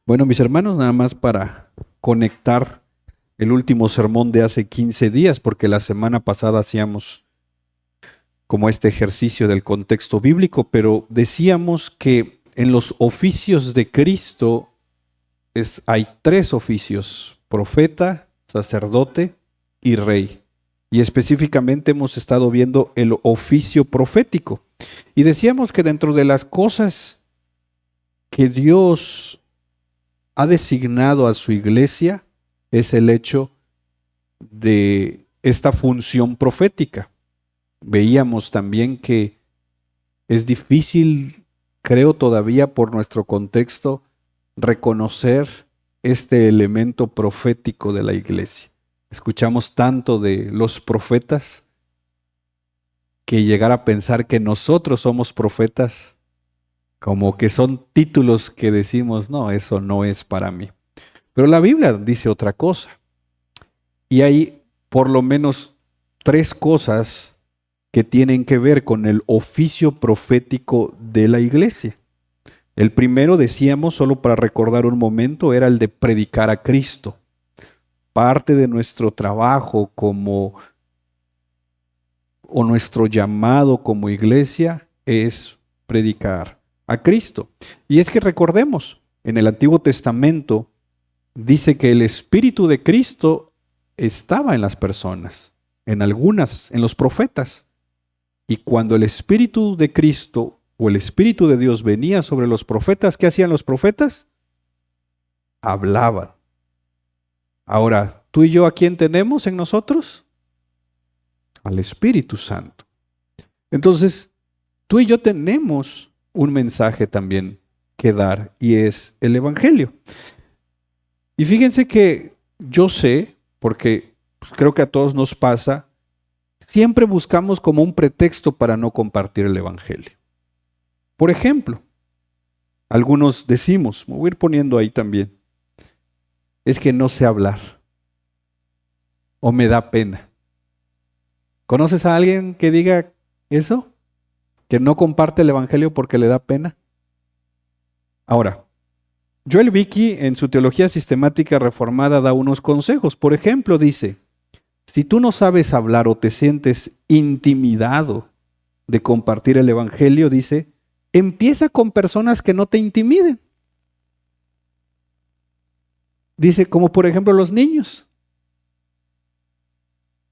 Bueno, mis hermanos, nada más para conectar el último sermón de hace 15 días, porque la semana pasada hacíamos como este ejercicio del contexto bíblico, pero decíamos que en los oficios de Cristo hay tres oficios: profeta, sacerdote y rey. Y específicamente hemos estado viendo el oficio profético. Y decíamos que dentro de las cosas que Dios ha designado a su iglesia es el hecho de esta función profética. Veíamos también que es difícil, creo todavía por nuestro contexto, reconocer este elemento profético de la iglesia. Escuchamos tanto de los profetas que llegar a pensar que nosotros somos profetas como que son títulos que decimos, no, eso no es para mí. Pero la Biblia dice otra cosa. Y hay por lo menos tres cosas que tienen que ver con el oficio profético de la iglesia. El primero, decíamos, solo para recordar un momento, era el de predicar a Cristo. Parte de nuestro trabajo o nuestro llamado como iglesia es predicar a Cristo. Y es que recordemos, en el Antiguo Testamento dice que el Espíritu de Cristo estaba en las personas, en los profetas. Y cuando el Espíritu de Cristo o el Espíritu de Dios venía sobre los profetas, ¿qué hacían los profetas? Hablaban. Ahora, ¿tú y yo a quién tenemos en nosotros? Al Espíritu Santo. Entonces, tú y yo tenemos un mensaje también que dar y es el Evangelio. Y fíjense que yo sé, porque creo que a todos nos pasa, siempre buscamos como un pretexto para no compartir el Evangelio. Por ejemplo, algunos decimos, me voy a ir poniendo ahí también, es que no sé hablar o me da pena. ¿Conoces a alguien que diga eso? ¿Que no comparte el Evangelio porque le da pena? Ahora, Joel Vicky en su Teología Sistemática Reformada da unos consejos. Por ejemplo, dice, si tú no sabes hablar o te sientes intimidado de compartir el Evangelio, dice, empieza con personas que no te intimiden. Dice, como por ejemplo los niños.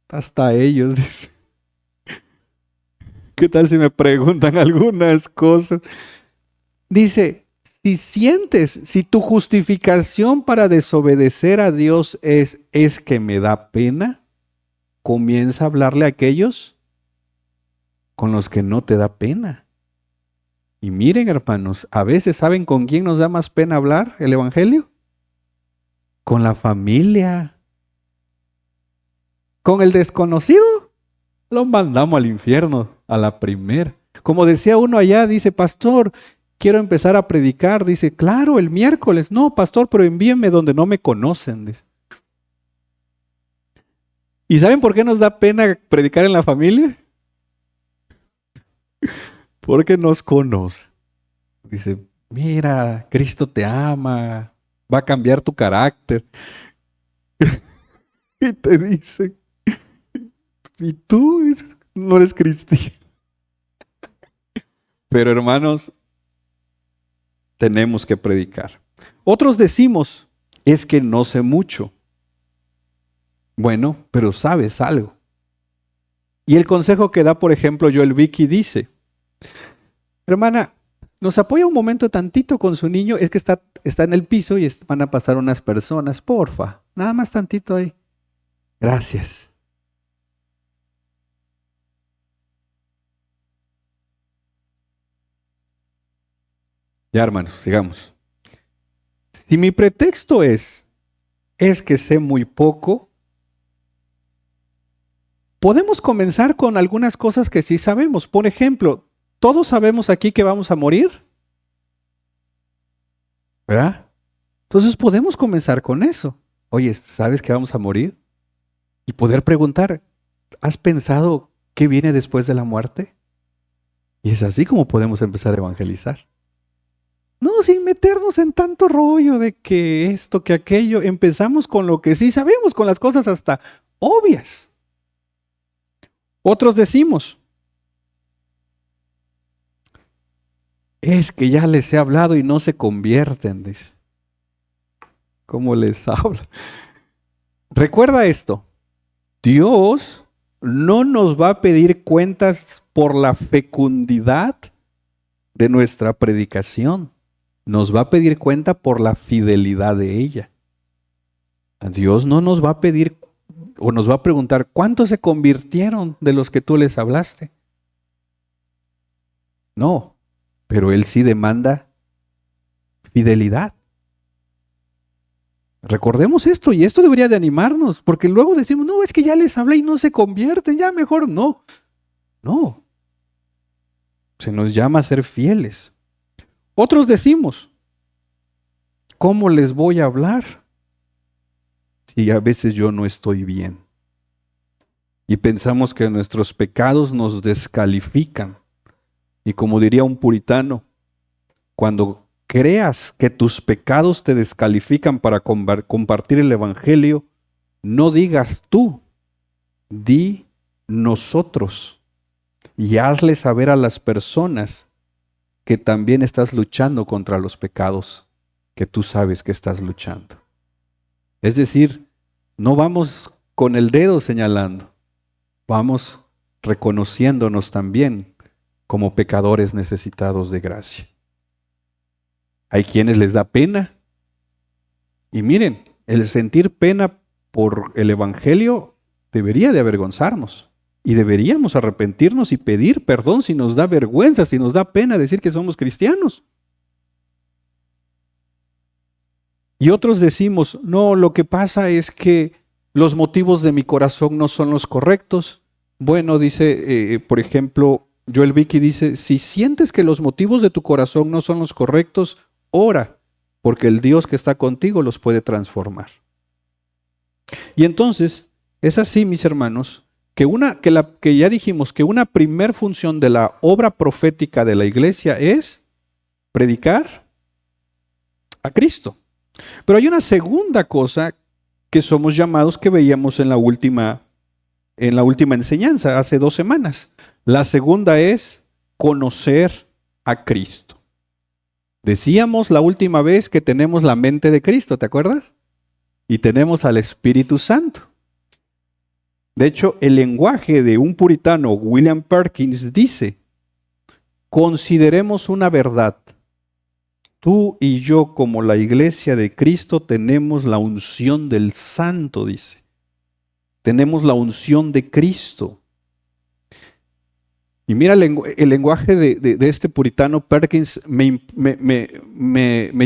Hasta ellos, dice. ¿Qué tal si me preguntan algunas cosas? Dice, si tu justificación para desobedecer a Dios es que me da pena, comienza a hablarle a aquellos con los que no te da pena. Y miren, hermanos, a veces ¿saben con quién nos da más pena hablar el Evangelio? Con la familia. Con el desconocido, lo mandamos al infierno, a la primera. Como decía uno allá, dice, pastor, quiero empezar a predicar. Dice, claro, el miércoles. No, pastor, pero envíenme donde no me conocen. Dice. ¿Y saben por qué nos da pena predicar en la familia? Porque nos conoce. Dice, mira, Cristo te ama, va a cambiar tu carácter. Y te dice, y tú no eres cristiano. Pero hermanos, tenemos que predicar. Otros decimos, es que no sé mucho. Bueno, pero sabes algo. Y el consejo que da, por ejemplo, Joel Vicky dice, hermana, nos apoya un momento tantito con su niño, es que está en el piso y van a pasar unas personas, porfa, nada más tantito ahí. Gracias. Ya, hermanos, sigamos. Si mi pretexto es que sé muy poco, podemos comenzar con algunas cosas que sí sabemos. Por ejemplo, ¿todos sabemos aquí que vamos a morir? ¿Verdad? Entonces podemos comenzar con eso. Oye, ¿sabes que vamos a morir? Y poder preguntar, ¿has pensado qué viene después de la muerte? Y es así como podemos empezar a evangelizar. No, sin meternos en tanto rollo de que esto, que aquello. Empezamos con lo que sí sabemos, con las cosas hasta obvias. Otros decimos, es que ya les he hablado y no se convierten, dice. ¿Cómo les habla? Recuerda esto, Dios no nos va a pedir cuentas por la fecundidad de nuestra predicación. Nos va a pedir cuenta por la fidelidad de ella. Dios no nos va a pedir o nos va a preguntar, ¿cuántos se convirtieron de los que tú les hablaste? No, pero Él sí demanda fidelidad. Recordemos esto, y esto debería de animarnos, porque luego decimos, no, es que ya les hablé y no se convierten, ya mejor no. No, se nos llama a ser fieles. Otros decimos, ¿cómo les voy a hablar si a veces yo no estoy bien? Y pensamos que nuestros pecados nos descalifican. Y como diría un puritano, cuando creas que tus pecados te descalifican para compartir el Evangelio, no digas tú, di nosotros. Y hazle saber a las personas que también estás luchando contra los pecados que tú sabes que estás luchando. Es decir, no vamos con el dedo señalando, vamos reconociéndonos también como pecadores necesitados de gracia. Hay quienes les da pena. Y miren, el sentir pena por el Evangelio debería de avergonzarnos. Y deberíamos arrepentirnos y pedir perdón si nos da vergüenza, si nos da pena decir que somos cristianos. Y otros decimos, no, lo que pasa es que los motivos de mi corazón no son los correctos. Bueno, dice, por ejemplo, Joel Vicky dice, si sientes que los motivos de tu corazón no son los correctos, ora, porque el Dios que está contigo los puede transformar. Y entonces, es así, mis hermanos, que ya dijimos que una primer función de la obra profética de la iglesia es predicar a Cristo. Pero hay una segunda cosa que somos llamados, que veíamos en la última enseñanza, hace 2 semanas. La segunda es conocer a Cristo. Decíamos la última vez que tenemos la mente de Cristo, ¿te acuerdas? Y tenemos al Espíritu Santo. De hecho, el lenguaje de un puritano, William Perkins, dice, consideremos una verdad. Tú y yo, como la iglesia de Cristo, tenemos la unción del Santo, dice. Tenemos la unción de Cristo. Y mira el lenguaje de este puritano Perkins me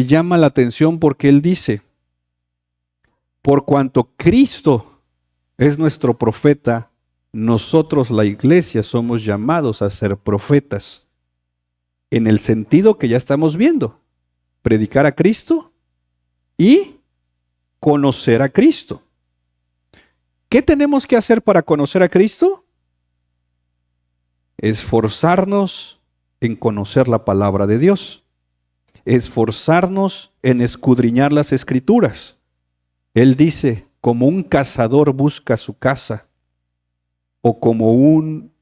llama la atención, porque él dice, por cuanto Cristo es nuestro profeta, nosotros la iglesia somos llamados a ser profetas. En el sentido que ya estamos viendo, predicar a Cristo y conocer a Cristo. ¿Qué tenemos que hacer para conocer a Cristo? Esforzarnos en conocer la palabra de Dios. Esforzarnos en escudriñar las Escrituras. Él dice, como un cazador busca su caza, o como un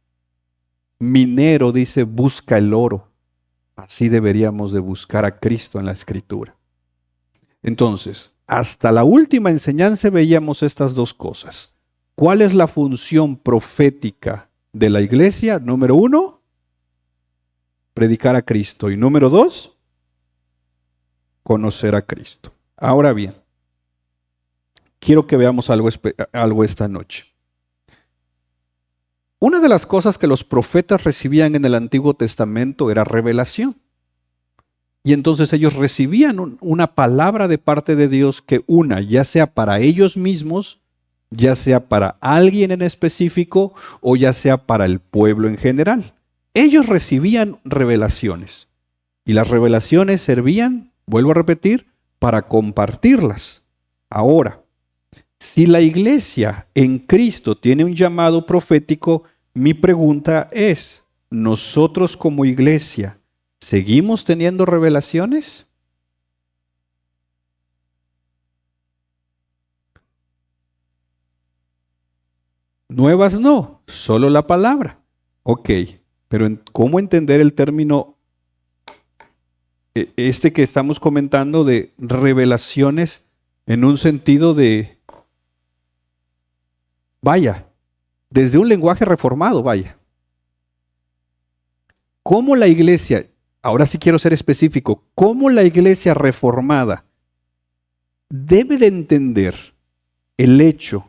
minero, dice, busca el oro. Así deberíamos de buscar a Cristo en la Escritura. Entonces, hasta la última enseñanza veíamos estas dos cosas. ¿Cuál es la función profética de la iglesia? Número 1, predicar a Cristo. Y número 2, conocer a Cristo. Ahora bien, quiero que veamos algo esta noche. Una de las cosas que los profetas recibían en el Antiguo Testamento era revelación. Y entonces ellos recibían una palabra de parte de Dios que ya sea para ellos mismos, ya sea para alguien en específico o ya sea para el pueblo en general. Ellos recibían revelaciones. Y las revelaciones servían, vuelvo a repetir, para compartirlas. Ahora, si la iglesia en Cristo tiene un llamado profético, mi pregunta es, ¿nosotros como iglesia seguimos teniendo revelaciones? Nuevas no, solo la palabra. Ok, pero ¿cómo entender el término este que estamos comentando de revelaciones en un sentido de, vaya, desde un lenguaje reformado, vaya? ¿Cómo la iglesia, ahora sí quiero ser específico, cómo la iglesia reformada debe de entender el hecho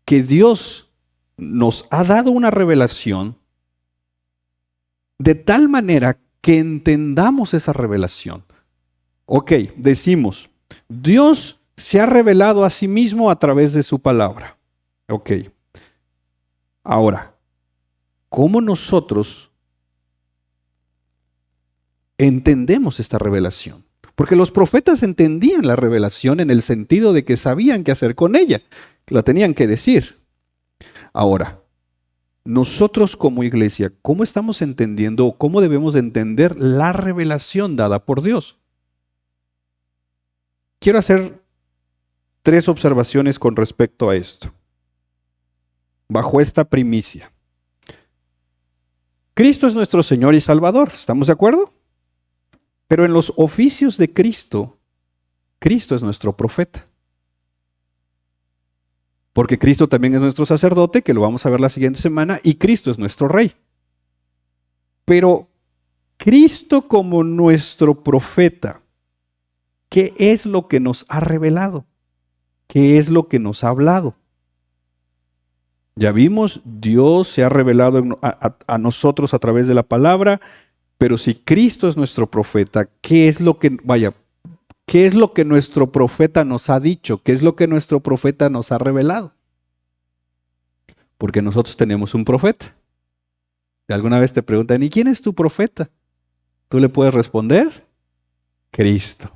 que Dios nos ha dado una revelación de tal manera que entendamos esa revelación? Ok, decimos, Dios se ha revelado a sí mismo a través de su palabra. Ok. Ahora, ¿cómo nosotros entendemos esta revelación? Porque los profetas entendían la revelación en el sentido de que sabían qué hacer con ella, la tenían que decir. Ahora, nosotros como iglesia, ¿cómo estamos entendiendo o cómo debemos de entender la revelación dada por Dios? Quiero hacer 3 observaciones con respecto a esto, bajo esta primicia. Cristo es nuestro Señor y Salvador, ¿estamos de acuerdo? Pero en los oficios de Cristo, Cristo es nuestro profeta. Porque Cristo también es nuestro sacerdote, que lo vamos a ver la siguiente semana, y Cristo es nuestro rey. Pero Cristo como nuestro profeta, ¿qué es lo que nos ha revelado? ¿Qué es lo que nos ha hablado? Ya vimos, Dios se ha revelado a nosotros a través de la palabra, pero si Cristo es nuestro profeta, ¿qué es lo que, qué es lo que nuestro profeta nos ha dicho? ¿Qué es lo que nuestro profeta nos ha revelado? Porque nosotros tenemos un profeta. Si alguna vez te preguntan, ¿y quién es tu profeta? Tú le puedes responder, Cristo.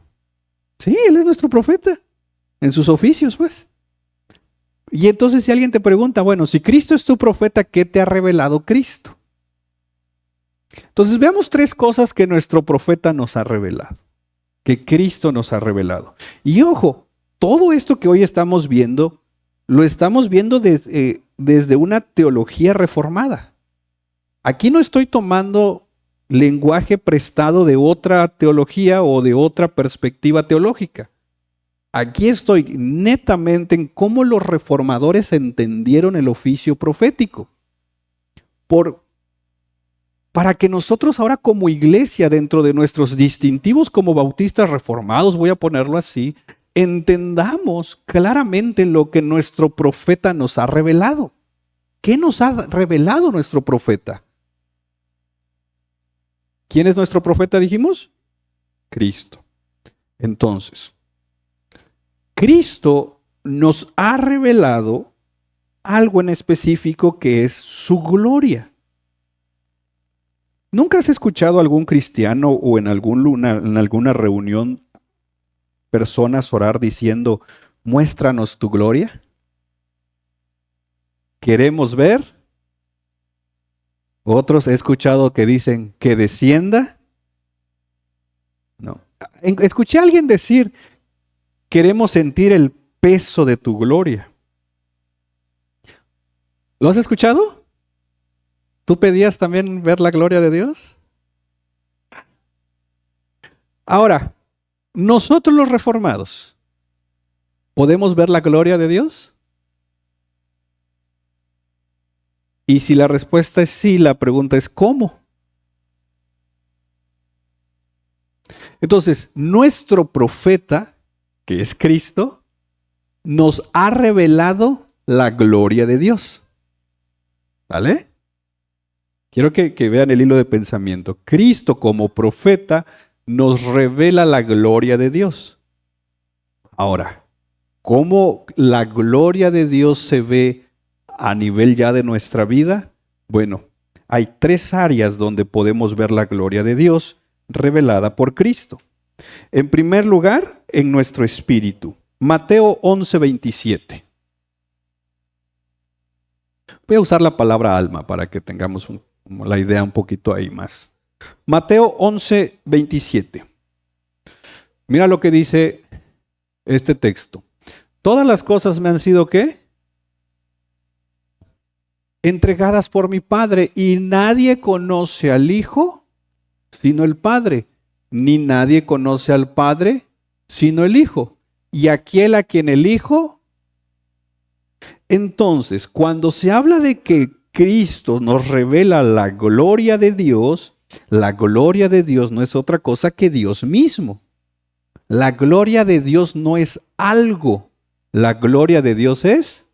Sí, Él es nuestro profeta, en sus oficios, pues. Y entonces si alguien te pregunta, bueno, si Cristo es tu profeta, ¿qué te ha revelado Cristo? Entonces veamos 3 cosas que nuestro profeta nos ha revelado, que Cristo nos ha revelado. Y ojo, todo esto que hoy estamos viendo, lo estamos viendo desde una teología reformada. Aquí no estoy tomando lenguaje prestado de otra teología o de otra perspectiva teológica. Aquí estoy netamente en cómo los reformadores entendieron el oficio profético. Para que nosotros ahora como iglesia, dentro de nuestros distintivos como bautistas reformados, voy a ponerlo así, entendamos claramente lo que nuestro profeta nos ha revelado. ¿Qué nos ha revelado nuestro profeta? ¿Quién es nuestro profeta, dijimos? Cristo. Entonces, Cristo nos ha revelado algo en específico que es su gloria. ¿Nunca has escuchado a algún cristiano o en alguna reunión personas orar diciendo, muéstranos tu gloria? ¿Queremos ver? Otros he escuchado que dicen, que descienda. No. Escuché a alguien decir, queremos sentir el peso de tu gloria. ¿Lo has escuchado? ¿Tú pedías también ver la gloria de Dios? Ahora, nosotros los reformados, ¿podemos ver la gloria de Dios? Y si la respuesta es sí, la pregunta es ¿cómo? Entonces, nuestro profeta, que es Cristo, nos ha revelado la gloria de Dios. ¿Vale? Quiero que vean el hilo de pensamiento. Cristo como profeta nos revela la gloria de Dios. Ahora, ¿cómo la gloria de Dios se ve a nivel ya de nuestra vida? Bueno, hay 3 áreas donde podemos ver la gloria de Dios revelada por Cristo. En primer lugar, en nuestro espíritu. Mateo 11:27. Voy a usar la palabra alma para que tengamos la idea un poquito ahí más. Mateo 11:27. Mira lo que dice este texto. Todas las cosas me han sido ¿qué? entregadas por mi Padre, y nadie conoce al Hijo sino el Padre, ni nadie conoce al Padre sino el Hijo, y aquel a quien el Hijo. Entonces, cuando se habla de que Cristo nos revela la gloria de Dios no es otra cosa que Dios mismo. La gloria de Dios no es algo, la gloria de Dios es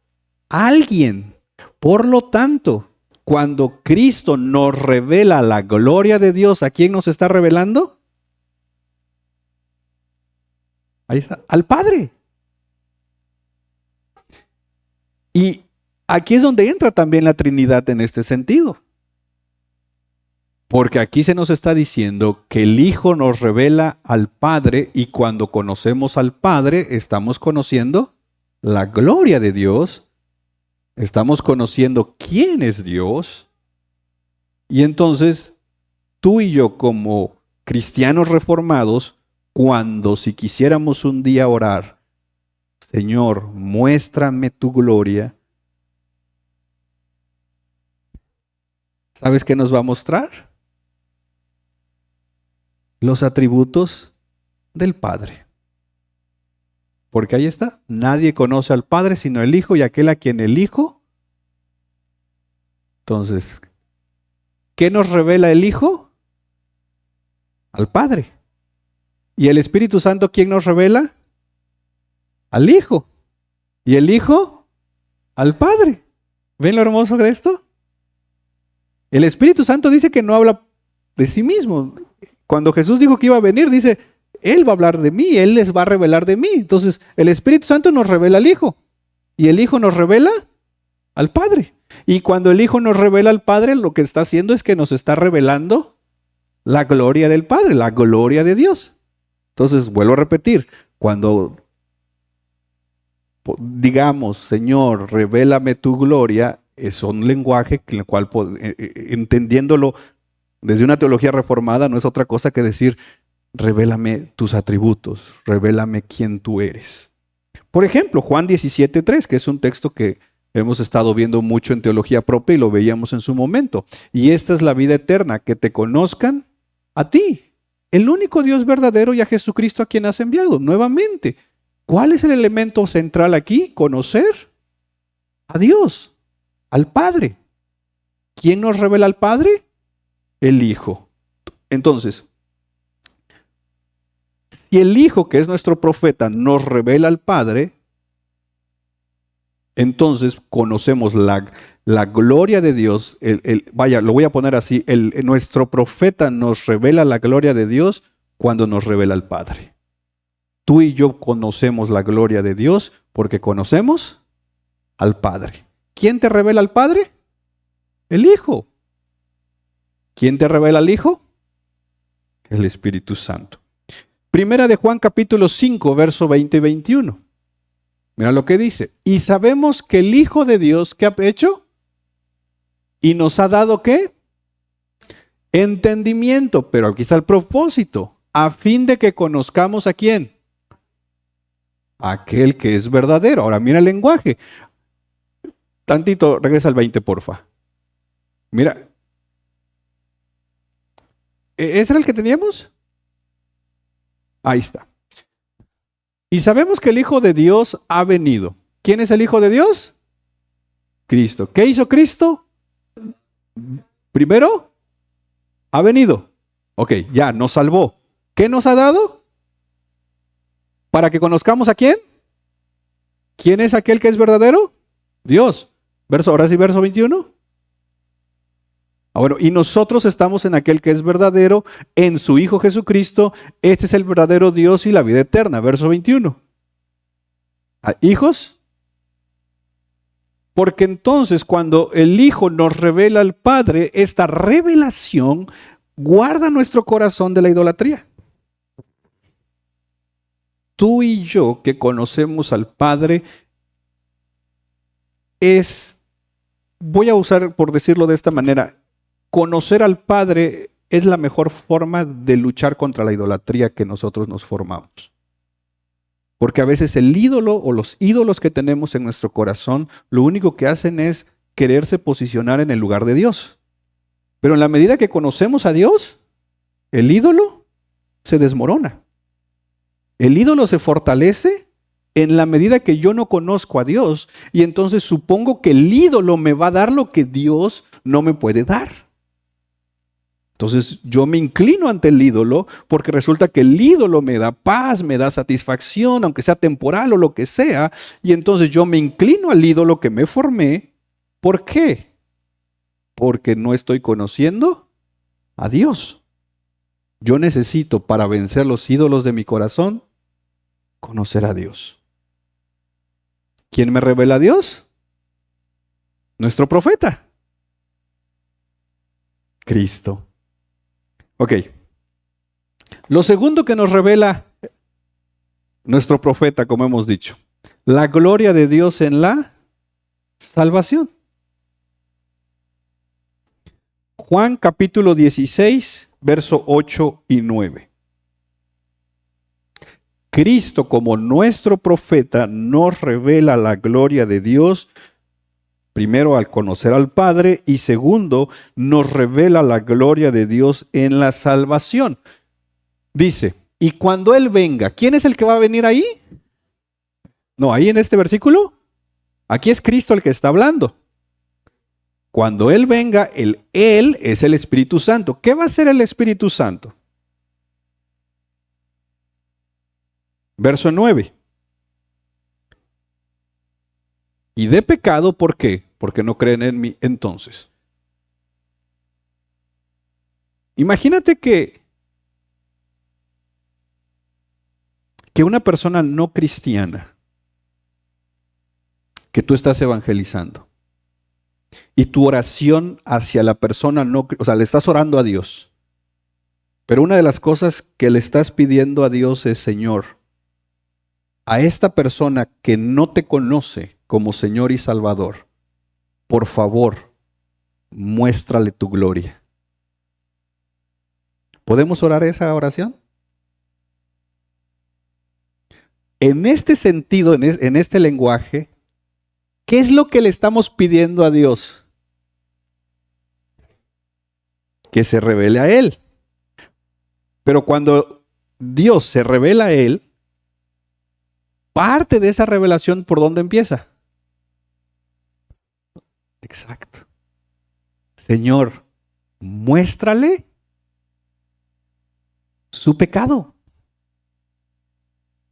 alguien. Por lo tanto, cuando Cristo nos revela la gloria de Dios, ¿a quién nos está revelando? Ahí está, al Padre. Y aquí es donde entra también la Trinidad en este sentido. Porque aquí se nos está diciendo que el Hijo nos revela al Padre, y cuando conocemos al Padre estamos conociendo la gloria de Dios, estamos conociendo quién es Dios. Y entonces tú y yo, como cristianos reformados, cuando si quisiéramos un día orar, Señor, muéstrame tu gloria, ¿sabes qué nos va a mostrar? Los atributos del Padre. Porque ahí está, nadie conoce al Padre sino el Hijo, y aquel a quien el Hijo. Entonces, ¿qué nos revela el Hijo? Al Padre. ¿Y el Espíritu Santo quién nos revela? Al Hijo. ¿Y el Hijo? Al Padre. ¿Ven lo hermoso de esto? El Espíritu Santo dice que no habla de sí mismo. Cuando Jesús dijo que iba a venir, dice, Él va a hablar de mí, Él les va a revelar de mí. Entonces, el Espíritu Santo nos revela al Hijo, y el Hijo nos revela al Padre. Y cuando el Hijo nos revela al Padre, lo que está haciendo es que nos está revelando la gloria del Padre, la gloria de Dios. Entonces, vuelvo a repetir, cuando digamos, Señor, revélame tu gloria, es un lenguaje en el cual, entendiéndolo desde una teología reformada, no es otra cosa que decir, revélame tus atributos, revélame quién tú eres. Por ejemplo, Juan 17:3, que es un texto que hemos estado viendo mucho en teología propia y lo veíamos en su momento. Y esta es la vida eterna, que te conozcan a ti, el único Dios verdadero, y a Jesucristo a quien has enviado. Nuevamente, ¿cuál es el elemento central aquí? Conocer a Dios, al Padre. ¿Quién nos revela al Padre? El Hijo. Entonces, si el Hijo, que es nuestro profeta, nos revela al Padre, entonces conocemos la gloria de Dios. Vaya, lo voy a poner así, nuestro profeta nos revela la gloria de Dios cuando nos revela al Padre. Tú y yo conocemos la gloria de Dios porque conocemos al Padre. ¿Quién te revela al Padre? El Hijo. ¿Quién te revela al Hijo? El Espíritu Santo. Primera de Juan capítulo 5, verso 20 y 21. Mira lo que dice. Y sabemos que el Hijo de Dios, ¿qué ha hecho? Y nos ha dado, ¿qué? Entendimiento. Pero aquí está el propósito. A fin de que conozcamos a quién. Aquel que es verdadero. Ahora mira el lenguaje. Tantito, regresa al 20, porfa. Mira. ¿Ese era el que teníamos? Ahí está. Y sabemos que el Hijo de Dios ha venido. ¿Quién es el Hijo de Dios? Cristo. ¿Qué hizo Cristo? Primero, ha venido. Ok, ya, nos salvó. ¿Qué nos ha dado? Para que conozcamos a quién. ¿Quién es aquel que es verdadero? Dios. Ahora sí, verso 21. Bueno, y nosotros estamos en aquel que es verdadero, en su Hijo Jesucristo. Este es el verdadero Dios y la vida eterna. Verso 21. ¿Hijos? Porque entonces cuando el Hijo nos revela al Padre, esta revelación guarda nuestro corazón de la idolatría. Tú y yo que conocemos al Padre voy a usar, por decirlo de esta manera, conocer al Padre es la mejor forma de luchar contra la idolatría que nosotros nos formamos. Porque a veces el ídolo o los ídolos que tenemos en nuestro corazón, lo único que hacen es quererse posicionar en el lugar de Dios. Pero en la medida que conocemos a Dios, el ídolo se desmorona. El ídolo se fortalece en la medida que yo no conozco a Dios, y entonces supongo que el ídolo me va a dar lo que Dios no me puede dar. Entonces yo me inclino ante el ídolo porque resulta que el ídolo me da paz, me da satisfacción, aunque sea temporal o lo que sea, y entonces yo me inclino al ídolo que me formé. ¿Por qué? Porque no estoy conociendo a Dios. Yo necesito, para vencer los ídolos de mi corazón, conocer a Dios. ¿Quién me revela a Dios? Nuestro profeta, Cristo. Ok. Lo segundo que nos revela nuestro profeta, como hemos dicho, la gloria de Dios en la salvación. Juan capítulo 16, verso 8 y 9. Cristo, como nuestro profeta, nos revela la gloria de Dios, primero al conocer al Padre, y segundo, nos revela la gloria de Dios en la salvación. Dice, y cuando Él venga, ¿quién es el que va a venir ahí? No, ahí en este versículo, aquí es Cristo el que está hablando. Cuando Él venga, Él es el Espíritu Santo. ¿Qué va a hacer el Espíritu Santo? Verso 9. Y de pecado, ¿por qué? Porque no creen en mí. Entonces, imagínate que una persona no cristiana, que tú estás evangelizando, y tu oración hacia la persona no, o sea, le estás orando a Dios, pero una de las cosas que le estás pidiendo a Dios es, Señor, a esta persona que no te conoce como Señor y Salvador, por favor, muéstrale tu gloria. ¿Podemos orar esa oración? En este sentido, en este lenguaje, ¿qué es lo que le estamos pidiendo a Dios? Que se revele a Él. Pero cuando Dios se revela a Él, parte de esa revelación, ¿por dónde empieza? Exacto. Señor, muéstrale su pecado.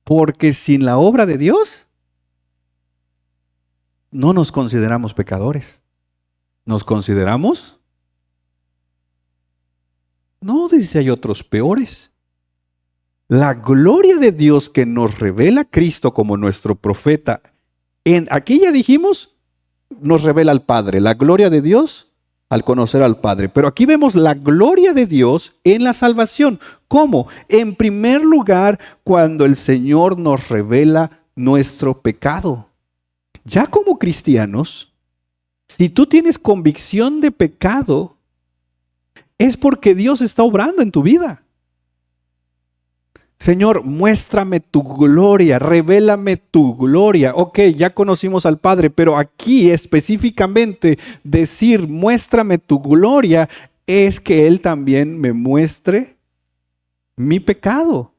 Porque sin la obra de Dios, no nos consideramos pecadores. ¿Nos consideramos? No, dice, hay otros peores. La gloria de Dios que nos revela Cristo como nuestro profeta, aquí ya dijimos, nos revela al Padre. La gloria de Dios al conocer al Padre. Pero aquí vemos la gloria de Dios en la salvación. ¿Cómo? En primer lugar, cuando el Señor nos revela nuestro pecado. Ya como cristianos, si tú tienes convicción de pecado, es porque Dios está obrando en tu vida. Señor, muéstrame tu gloria, revélame tu gloria. Ok, ya conocimos al Padre, pero aquí específicamente decir muéstrame tu gloria es que Él también me muestre mi pecado,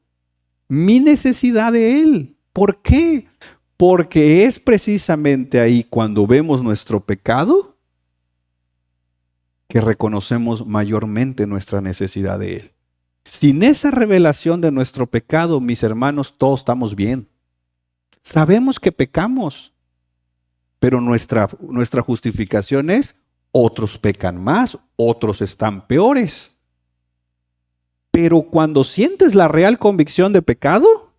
mi necesidad de Él. ¿Por qué? Porque es precisamente ahí cuando vemos nuestro pecado que reconocemos mayormente nuestra necesidad de Él. Sin esa revelación de nuestro pecado, mis hermanos, todos estamos bien. Sabemos que pecamos, pero nuestra justificación es, otros pecan más, otros están peores. Pero cuando sientes la real convicción de pecado,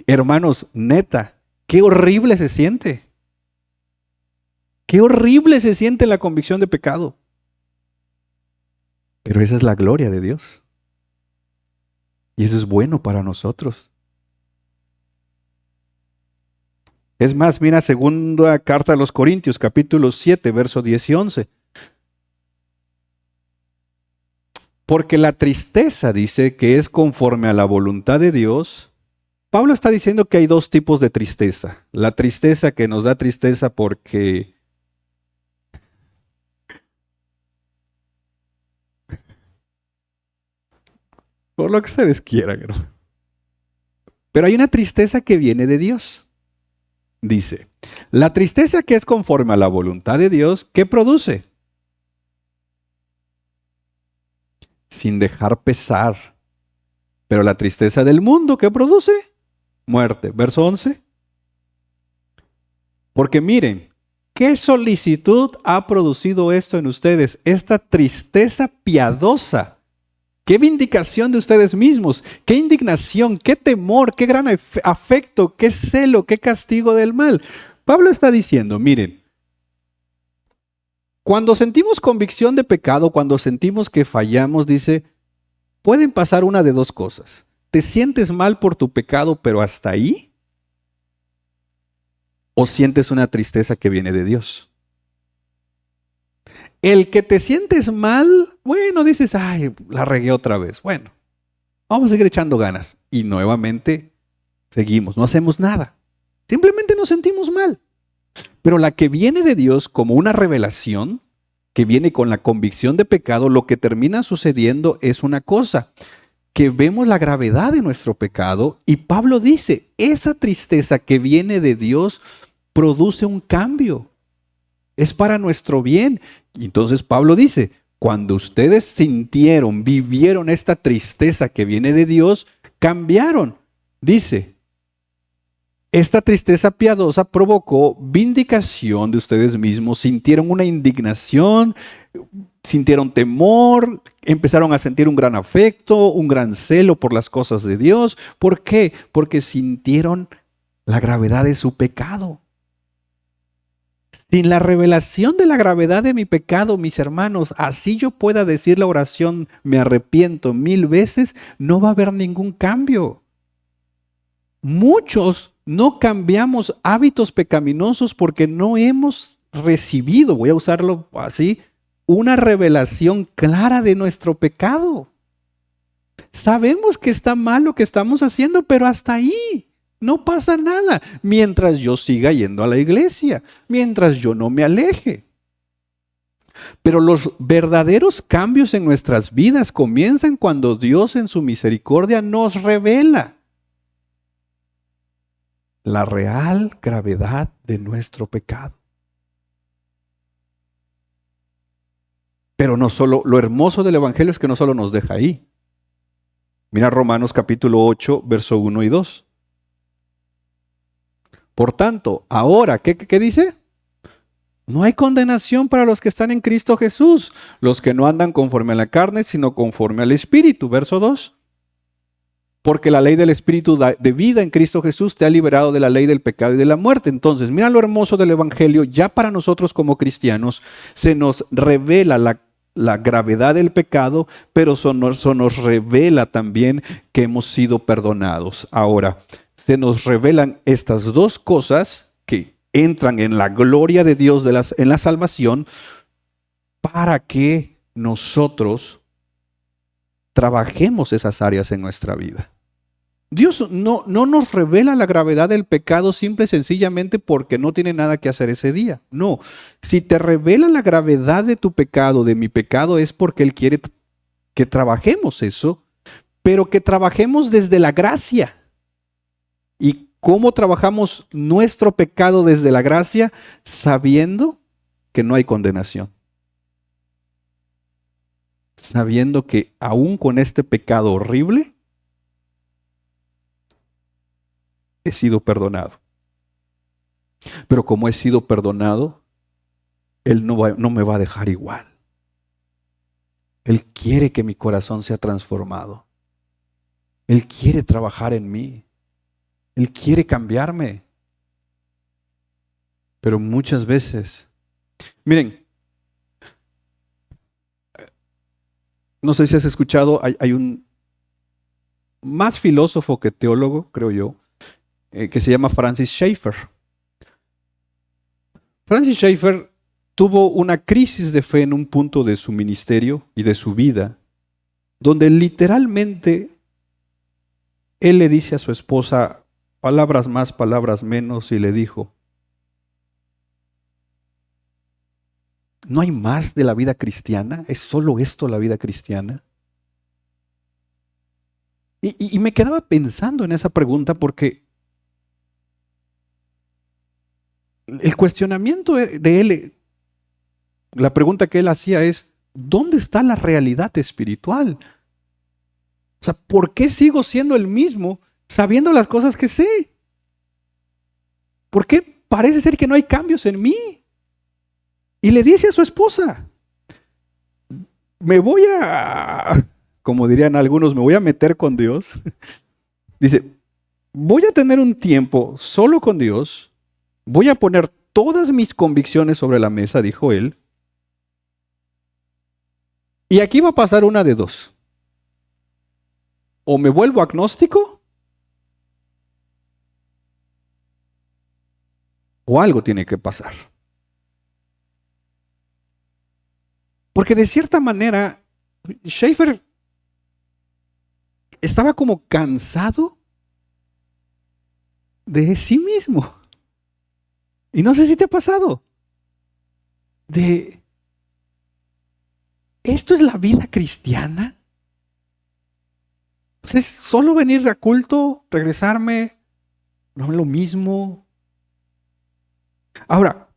hermanos, neta, qué horrible se siente. Qué horrible se siente la convicción de pecado. Pero esa es la gloria de Dios. Y eso es bueno para nosotros. Es más, mira segunda carta a los Corintios, capítulo 7, verso 10 y 11. Porque la tristeza, dice, que es conforme a la voluntad de Dios. Pablo está diciendo que hay dos tipos de tristeza. La tristeza que nos da tristeza porque Por lo que ustedes quieran, hermano. Pero hay una tristeza que viene de Dios. Dice, la tristeza que es conforme a la voluntad de Dios, ¿qué produce? Sin dejar pesar. Pero la tristeza del mundo, ¿qué produce? Muerte. Verso 11. Porque miren, ¿qué solicitud ha producido esto en ustedes? Esta tristeza piadosa. ¿Qué vindicación de ustedes mismos? ¿Qué indignación? ¿Qué temor? ¿Qué gran afecto? ¿Qué celo? ¿Qué castigo del mal? Pablo está diciendo, miren, cuando sentimos convicción de pecado, cuando sentimos que fallamos, dice, pueden pasar una de dos cosas. ¿Te sientes mal por tu pecado, pero hasta ahí? ¿O sientes una tristeza que viene de Dios? El que te sientes mal, bueno, dices, ay, la regué otra vez. Bueno, vamos a seguir echando ganas. Y nuevamente seguimos, no hacemos nada. Simplemente nos sentimos mal. Pero la que viene de Dios como una revelación, que viene con la convicción de pecado, lo que termina sucediendo es una cosa, que vemos la gravedad de nuestro pecado y Pablo dice, esa tristeza que viene de Dios produce un cambio. Es para nuestro bien. Y entonces Pablo dice, cuando ustedes sintieron, vivieron esta tristeza que viene de Dios, cambiaron. Dice, esta tristeza piadosa provocó vindicación de ustedes mismos, sintieron una indignación, sintieron temor, empezaron a sentir un gran afecto, un gran celo por las cosas de Dios. ¿Por qué? Porque sintieron la gravedad de su pecado. Sin la revelación de la gravedad de mi pecado, mis hermanos, así yo pueda decir la oración, me arrepiento 1000 veces, no va a haber ningún cambio. Muchos no cambiamos hábitos pecaminosos porque no hemos recibido, voy a usarlo así, una revelación clara de nuestro pecado. Sabemos que está mal lo que estamos haciendo, pero hasta ahí. No pasa nada mientras yo siga yendo a la iglesia, mientras yo no me aleje. Pero los verdaderos cambios en nuestras vidas comienzan cuando Dios en su misericordia nos revela la real gravedad de nuestro pecado. Pero no solo, lo hermoso del Evangelio es que no solo nos deja ahí. Mira Romanos capítulo 8, verso 1 y 2. Por tanto, ahora, ¿qué dice? No hay condenación para los que están en Cristo Jesús, los que no andan conforme a la carne, sino conforme al Espíritu. Verso 2. Porque la ley del Espíritu de vida en Cristo Jesús te ha liberado de la ley del pecado y de la muerte. Entonces, mira lo hermoso del Evangelio, ya para nosotros como cristianos se nos revela la gravedad del pecado, pero eso nos revela también que hemos sido perdonados. Ahora, se nos revelan estas dos cosas que entran en la gloria de Dios en la salvación para que nosotros trabajemos esas áreas en nuestra vida. Dios no nos revela la gravedad del pecado simple y sencillamente porque no tiene nada que hacer ese día. No, si te revela la gravedad de tu pecado, de mi pecado, es porque Él quiere que trabajemos eso, pero que trabajemos desde la gracia. ¿Y cómo trabajamos nuestro pecado desde la gracia? Sabiendo que no hay condenación. Sabiendo que aún con este pecado horrible, he sido perdonado. Pero como he sido perdonado, Él no me va a dejar igual. Él quiere que mi corazón sea transformado. Él quiere trabajar en mí. Él quiere cambiarme. Pero muchas veces, miren, no sé si has escuchado, hay un más filósofo que teólogo, creo yo, que se llama Francis Schaeffer. Francis Schaeffer tuvo una crisis de fe en un punto de su ministerio y de su vida, donde literalmente él le dice a su esposa palabras más, palabras menos, y le dijo, ¿no hay más de la vida cristiana? ¿Es solo esto la vida cristiana? Y me quedaba pensando en esa pregunta porque el cuestionamiento de él, la pregunta que él hacía es, ¿dónde está la realidad espiritual? O sea, ¿por qué sigo siendo el mismo sabiendo las cosas que sé? ¿Por qué parece ser que no hay cambios en mí? Y le dice a su esposa, me voy a, como dirían algunos, me voy a meter con Dios. Dice, voy a tener un tiempo solo con Dios, voy a poner todas mis convicciones sobre la mesa, dijo él, y aquí va a pasar una de dos. O me vuelvo agnóstico, o algo tiene que pasar. Porque de cierta manera, Schaeffer estaba como cansado de sí mismo. Y no sé si te ha pasado. ¿Esto es la vida cristiana? Pues es solo venir a culto, regresarme, no es lo mismo. Ahora,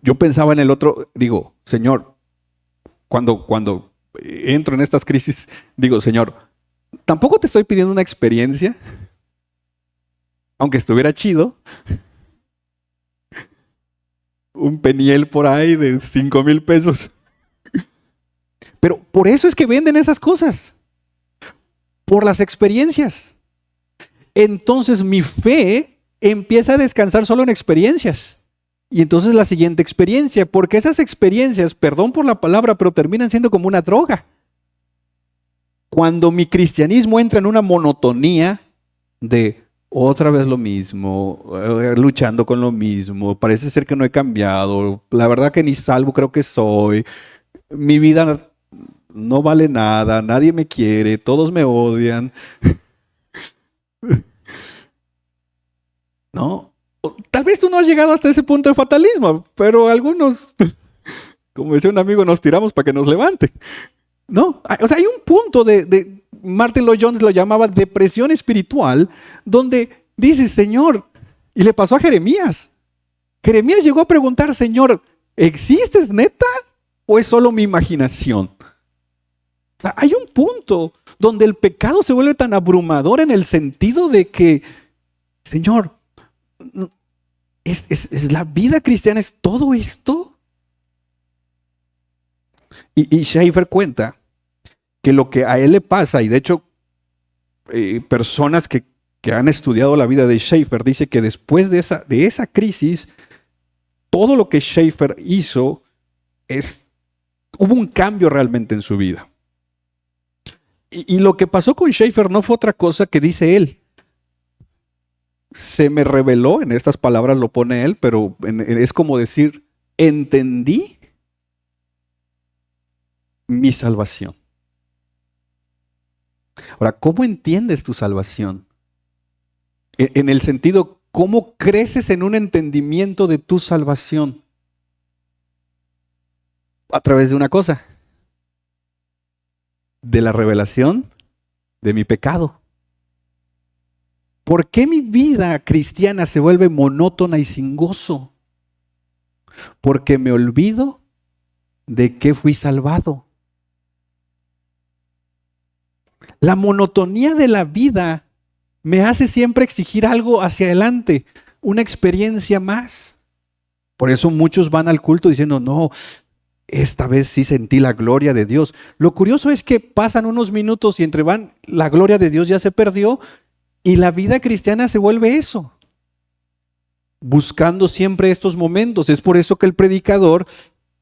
yo pensaba en el otro, digo, Señor, cuando entro en estas crisis, digo, Señor, tampoco te estoy pidiendo una experiencia, aunque estuviera chido, un peniel por ahí de 5,000 pesos. Pero por eso es que venden esas cosas, por las experiencias. Entonces mi fe empieza a descansar solo en experiencias. Y entonces la siguiente experiencia, porque esas experiencias, perdón por la palabra, pero terminan siendo como una droga. Cuando mi cristianismo entra en una monotonía de otra vez lo mismo, luchando con lo mismo, parece ser que no he cambiado, la verdad que ni salvo creo que soy, mi vida no vale nada, nadie me quiere, todos me odian. ¿No? Tal vez tú no has llegado hasta ese punto de fatalismo, pero algunos, como decía un amigo, nos tiramos para que nos levante. ¿No? O sea, hay un punto de Martin Lloyd Jones lo llamaba depresión espiritual, donde dice, Señor, y le pasó a Jeremías. Jeremías llegó a preguntar, Señor, ¿existes neta o es solo mi imaginación? O sea, hay un punto donde el pecado se vuelve tan abrumador en el sentido de que, Señor, ¿es la vida cristiana, es todo esto? Y Schaeffer cuenta que lo que a él le pasa, y de hecho personas que han estudiado la vida de Schaeffer, dice que después de esa crisis, todo lo que Schaeffer hizo, hubo un cambio realmente en su vida. Y lo que pasó con Schaeffer no fue otra cosa que dice él. Se me reveló, en estas palabras lo pone él, pero es como decir, entendí mi salvación. Ahora, ¿cómo entiendes tu salvación? En el sentido, ¿cómo creces en un entendimiento de tu salvación? A través de una cosa, de la revelación de mi pecado. ¿Por qué mi vida cristiana se vuelve monótona y sin gozo? Porque me olvido de que fui salvado. La monotonía de la vida me hace siempre exigir algo hacia adelante, una experiencia más. Por eso muchos van al culto diciendo, no, esta vez sí sentí la gloria de Dios. Lo curioso es que pasan unos minutos y entre van, la gloria de Dios ya se perdió y la vida cristiana se vuelve eso. Buscando siempre estos momentos. Es por eso que el predicador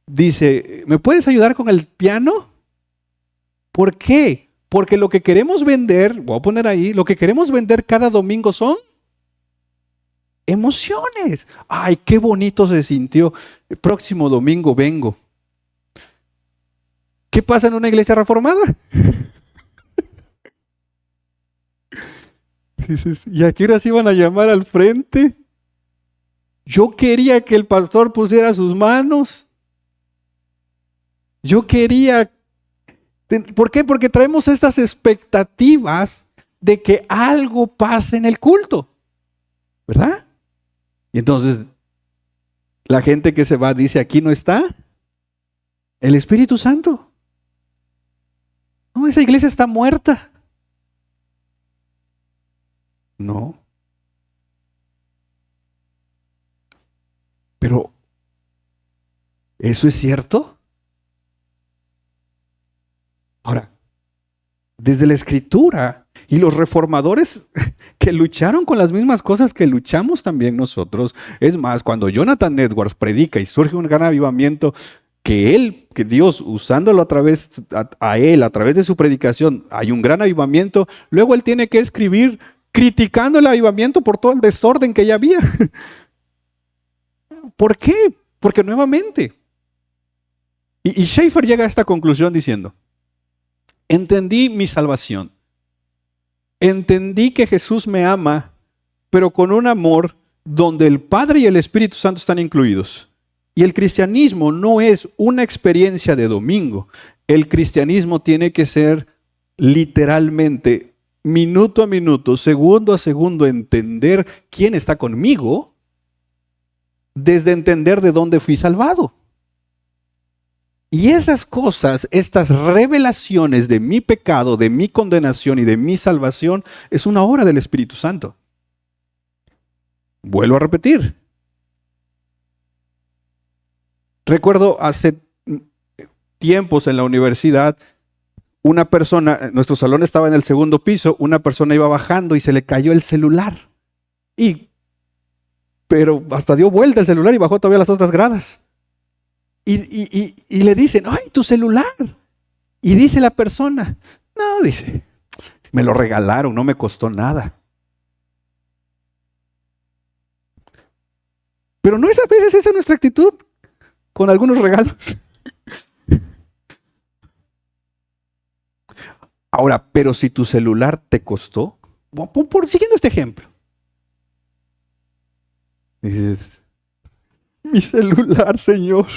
dice, ¿me puedes ayudar con el piano? ¿Por qué? Porque lo que queremos vender, voy a poner ahí, lo que queremos vender cada domingo son emociones. Ay, qué bonito se sintió. El próximo domingo vengo. ¿Qué pasa en una iglesia reformada? Dices, ¿y a qué horas iban a llamar al frente? Yo quería que el pastor pusiera sus manos. Yo quería ¿Por qué? Porque traemos estas expectativas de que algo pase en el culto, ¿verdad? Y entonces la gente que se va dice, aquí no está el Espíritu Santo. No, esa iglesia está muerta. No. Pero, ¿eso es cierto? Ahora, desde la Escritura y los reformadores que lucharon con las mismas cosas que luchamos también nosotros. Es más, cuando Jonathan Edwards predica y surge un gran avivamiento, que Dios, usándolo a través de su predicación, hay un gran avivamiento, luego él tiene que escribir criticando el avivamiento por todo el desorden que ya había. ¿Por qué? Porque nuevamente, y Schaeffer llega a esta conclusión diciendo, entendí mi salvación, entendí que Jesús me ama, pero con un amor donde el Padre y el Espíritu Santo están incluidos. Y el cristianismo no es una experiencia de domingo. El cristianismo tiene que ser literalmente, minuto a minuto, segundo a segundo, entender quién está conmigo, desde entender de dónde fui salvado. Y esas cosas, estas revelaciones de mi pecado, de mi condenación y de mi salvación, es una obra del Espíritu Santo. Vuelvo a repetir. Recuerdo hace tiempos en la universidad, una persona, nuestro salón estaba en el segundo piso, una persona iba bajando y se le cayó el celular. Pero hasta dio vuelta el celular y bajó todavía las otras gradas. Y le dicen, ¡ay, tu celular! Y dice la persona, no, dice, me lo regalaron, no me costó nada. Pero no es a veces esa nuestra actitud con algunos regalos. Ahora, pero si tu celular te costó, siguiendo este ejemplo, dices, mi celular, Señor.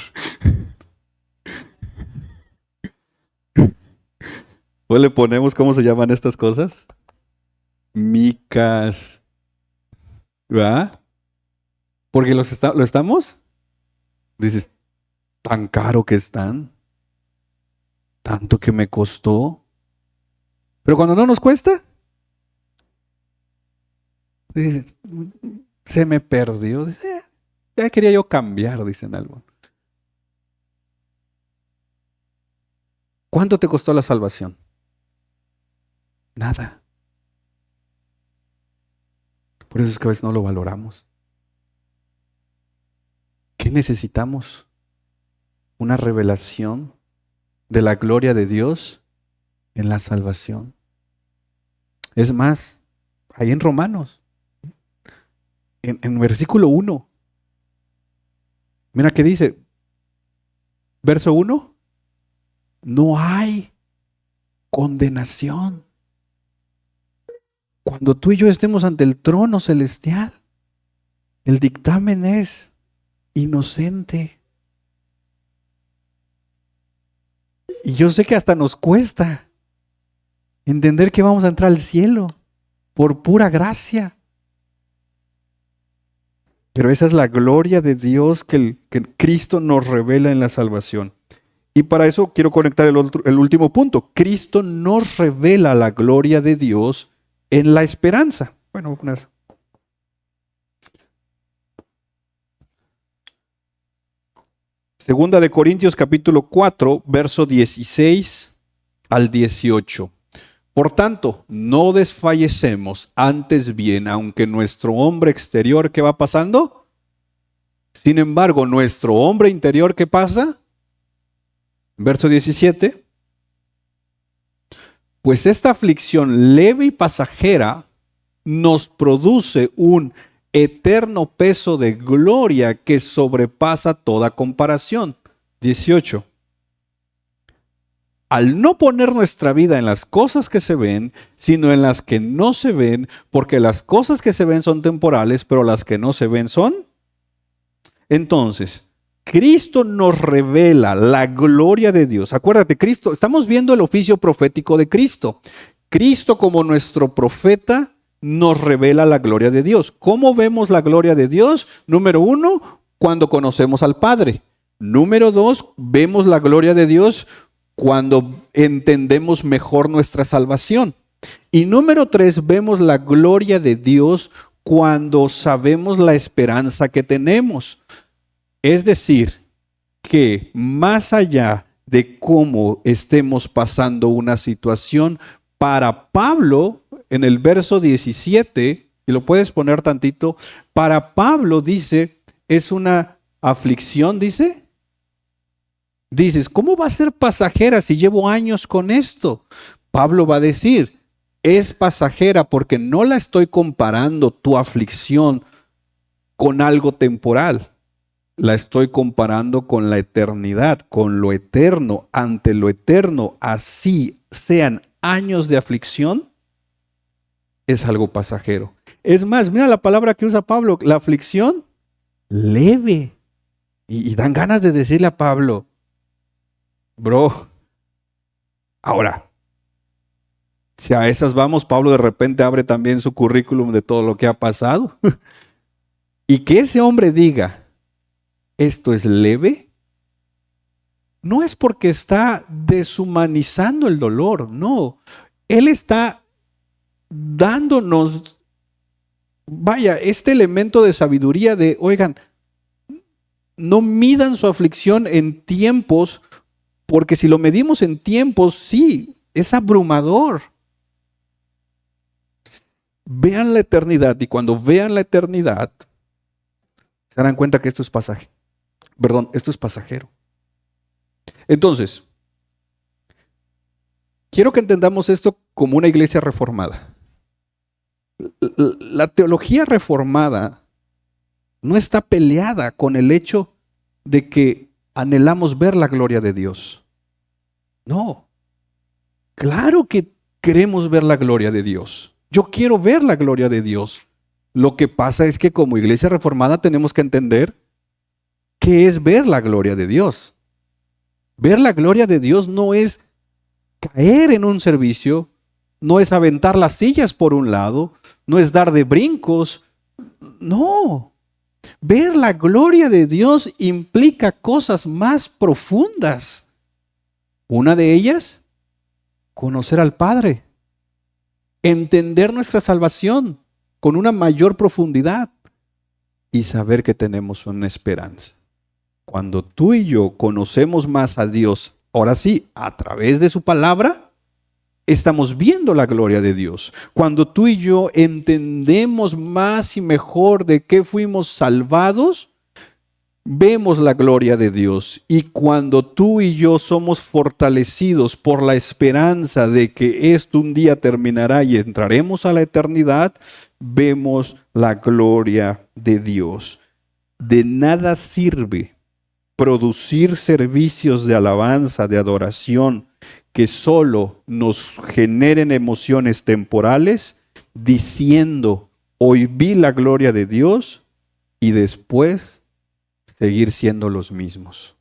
¿O le ponemos cómo se llaman estas cosas? Micas. ¿Verdad? Porque lo estamos. Dices, tan caro que están. Tanto que me costó. Pero cuando no nos cuesta, dices, se me perdió. Dices, ya quería yo cambiar, dicen algo. ¿Cuánto te costó la salvación? Nada. Por eso es que a veces no lo valoramos. ¿Qué necesitamos? Una revelación de la gloria de Dios en la salvación. Es más, ahí en Romanos, en versículo 1, mira qué dice, verso 1, no hay condenación. Cuando tú y yo estemos ante el trono celestial, el dictamen es inocente. Y yo sé que hasta nos cuesta entender que vamos a entrar al cielo por pura gracia. Pero esa es la gloria de Dios que Cristo nos revela en la salvación. Y para eso quiero conectar el último punto. Cristo nos revela la gloria de Dios en la esperanza. Bueno, voy a poner. Segunda de Corintios capítulo 4, verso 16 al 18. Por tanto, no desfallecemos, antes bien, aunque nuestro hombre exterior, ¿qué va pasando? Sin embargo, nuestro hombre interior, ¿qué pasa? Verso 17. Pues esta aflicción leve y pasajera nos produce un eterno peso de gloria que sobrepasa toda comparación. 18. Al no poner nuestra vida en las cosas que se ven, sino en las que no se ven, porque las cosas que se ven son temporales, pero las que no se ven son. Entonces, Cristo nos revela la gloria de Dios. Acuérdate, Cristo, estamos viendo el oficio profético de Cristo. Cristo como nuestro profeta nos revela la gloria de Dios. ¿Cómo vemos la gloria de Dios? Número 1, cuando conocemos al Padre. Número 2, vemos la gloria de Dios cuando entendemos mejor nuestra salvación. Y número 3, vemos la gloria de Dios cuando sabemos la esperanza que tenemos. Es decir, que más allá de cómo estemos pasando una situación, para Pablo, en el verso 17, y lo puedes poner tantito, para Pablo dice, es una aflicción, dice. Dices, ¿cómo va a ser pasajera si llevo años con esto? Pablo va a decir, es pasajera porque no la estoy comparando tu aflicción con algo temporal. La estoy comparando con la eternidad, con lo eterno, ante lo eterno. Así sean años de aflicción, es algo pasajero. Es más, mira la palabra que usa Pablo, la aflicción leve. Y dan ganas de decirle a Pablo, bro, ahora, si a esas vamos, Pablo de repente abre también su currículum de todo lo que ha pasado. Y que ese hombre diga, esto es leve, no es porque está deshumanizando el dolor, no. Él está dándonos, vaya, este elemento de sabiduría de, oigan, no midan su aflicción en tiempos, porque si lo medimos en tiempos, sí, es abrumador. Vean la eternidad y cuando vean la eternidad, se darán cuenta que esto es pasaje. Perdón, esto es pasajero. Entonces, quiero que entendamos esto como una iglesia reformada. La teología reformada no está peleada con el hecho de que anhelamos ver la gloria de Dios. No. Claro que queremos ver la gloria de Dios. Yo quiero ver la gloria de Dios. Lo que pasa es que como iglesia reformada tenemos que entender qué es ver la gloria de Dios. Ver la gloria de Dios no es caer en un servicio, no es aventar las sillas por un lado, no es dar de brincos. No. Ver la gloria de Dios implica cosas más profundas. Una de ellas, conocer al Padre, entender nuestra salvación con una mayor profundidad y saber que tenemos una esperanza. Cuando tú y yo conocemos más a Dios, ahora sí, a través de su palabra, estamos viendo la gloria de Dios. Cuando tú y yo entendemos más y mejor de qué fuimos salvados, vemos la gloria de Dios. Y cuando tú y yo somos fortalecidos por la esperanza de que esto un día terminará y entraremos a la eternidad, vemos la gloria de Dios. De nada sirve producir servicios de alabanza, de adoración, que solo nos generen emociones temporales, diciendo, hoy vi la gloria de Dios, y después seguir siendo los mismos.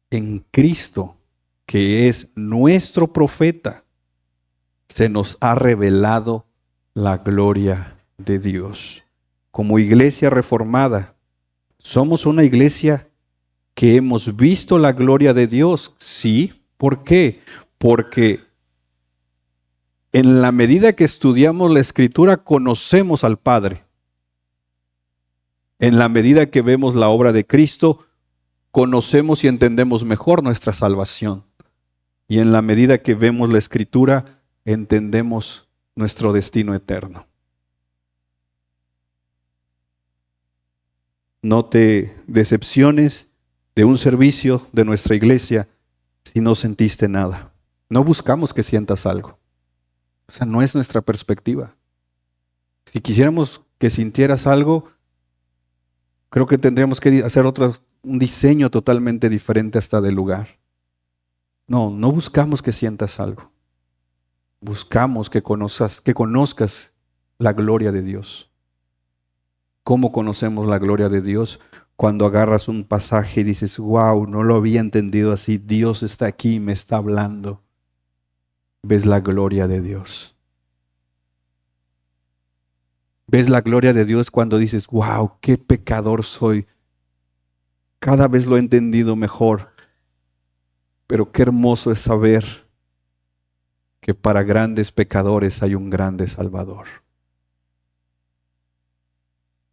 En Cristo, que es nuestro profeta, se nos ha revelado la gloria de Dios. Como iglesia reformada, somos una iglesia que hemos visto la gloria de Dios. Sí, ¿por qué? Porque en la medida que estudiamos la Escritura, conocemos al Padre. En la medida que vemos la obra de Cristo, conocemos y entendemos mejor nuestra salvación. Y en la medida que vemos la Escritura, entendemos nuestro destino eterno. No te decepciones de un servicio de nuestra iglesia si no sentiste nada. No buscamos que sientas algo. O sea, no es nuestra perspectiva. Si quisiéramos que sintieras algo, creo que tendríamos que hacer un diseño totalmente diferente hasta del lugar. No buscamos que sientas algo. Buscamos que conozcas la gloria de Dios. ¿Cómo conocemos la gloria de Dios? Cuando agarras un pasaje y dices, wow, no lo había entendido así, Dios está aquí y me está hablando. Ves la gloria de Dios. Ves la gloria de Dios cuando dices, wow, qué pecador soy. Cada vez lo he entendido mejor, pero qué hermoso es saber que para grandes pecadores hay un grande Salvador.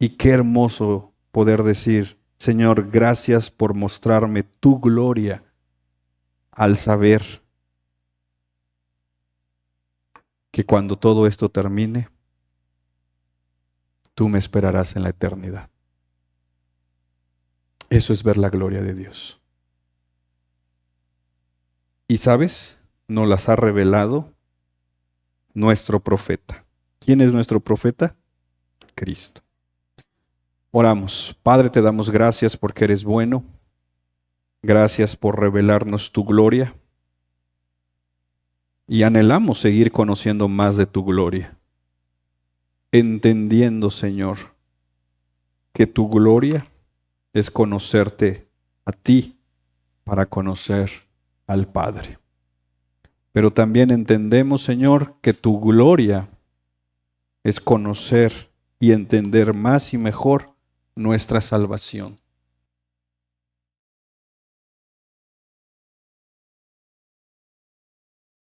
Y qué hermoso poder decir, Señor, gracias por mostrarme tu gloria al saber que cuando todo esto termine, tú me esperarás en la eternidad. Eso es ver la gloria de Dios. Y sabes, nos las ha revelado nuestro profeta. ¿Quién es nuestro profeta? Cristo. Oramos. Padre, te damos gracias porque eres bueno. Gracias por revelarnos tu gloria. Y anhelamos seguir conociendo más de tu gloria. Entendiendo, Señor, que tu gloria es conocerte a ti para conocer al Padre. Pero también entendemos, Señor, que tu gloria es conocer y entender más y mejor nuestra salvación.